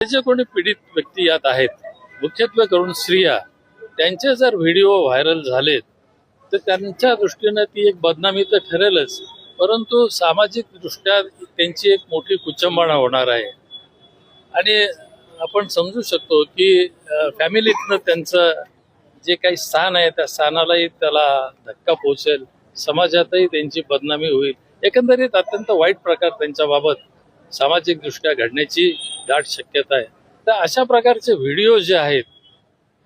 जे कोणी पीडित व्यक्ती यात आहेत, मुख्यत्वे करून स्त्रिया, त्यांचे जर व्हिडिओ व्हायरल झालेत तर त्यांच्या दृष्टीने ती एक बदनामी तर ठरेलच, परंतु सामाजिक दृष्ट्या त्यांची एक मोठी कुचंबणा होणार आहे. आणि आपण समजू शकतो की फॅमिलीतनं त्यांचं जे काही स्थान आहे त्या स्थानालाही त्याला धक्का पोहोचेल, समाजातही त्यांची बदनामी होईल. एकंदरीत अत्यंत वाईट प्रकार त्यांच्याबाबत सामाजिक दृष्ट्या घडण्याची दाट शक्यता आहे. तर अशा प्रकारचे व्हिडिओ जे आहेत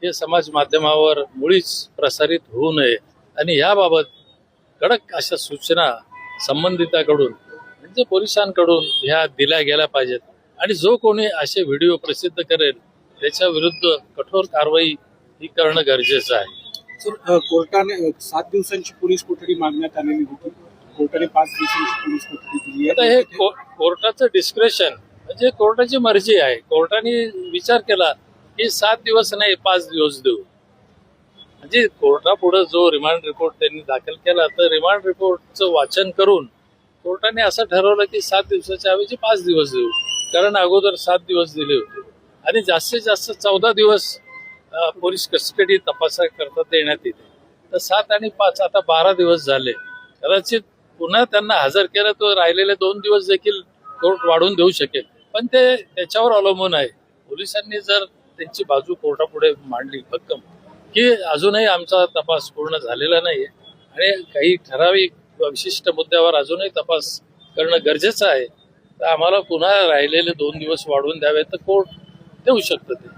हे समाज माध्यमावर मुळीच प्रसारित होऊ नये आणि याबाबत कडक अशा सूचना संबंधिताकडून म्हणजे पोलिसांकडून ह्या दिल्या गेल्या पाहिजेत. आणि जो कोणी असे व्हिडिओ प्रसिद्ध करेल त्याच्या विरुद्ध कठोर कारवाई ही करणं गरजेचं आहे. सर, कोर्टाने 7 दिवसांची पोलीस कोठडी मागण्यात आलेली होती. कोर्टाने 5 दिवसांची पोलीस कोठडी दिली आता आहे. हे कोर्टाचं डिस्क्रेशन म्हणजे कोर्टाची मर्जी आहे. कोर्टाने विचार केला की 7 दिवस नाही 5 दिवस देऊ, म्हणजे कोर्टापुढे जो रिमांड रिपोर्ट त्यांनी दाखल केला तर रिमांड रिपोर्टचं वाचन करून कोर्टाने असं ठरवलं की 7 दिवसाच्या ऐवजी 5 दिवस देऊ, कारण अगोदर 7 दिवस दिले होते आणि जास्तीत जास्त 14 दिवस पोलीस कस्टडी तपासाकरता देण्यात येते. तर 7 आणि 5 आता 12 दिवस झाले. कदाचित पुन्हा त्यांना हजर केलं तर राहिलेले 2 दिवस देखील कोर्ट वाढवून देऊ शकेल, पण ते त्याच्यावर अवलंबून आहे. पोलिसांनी जर त्यांची बाजू कोर्टापुढे मांडली भक्कम की अजूनही आमचा तपास पूर्ण झालेला नाहीये आणि काही ठराविक विशिष्ट मुद्द्यावर अजूनही तपास करणं गरजेचं आहे, तर आम्हाला पुन्हा राहिलेले 2 दिवस वाढवून द्यावे तर कोर्ट देऊ शकतं ते.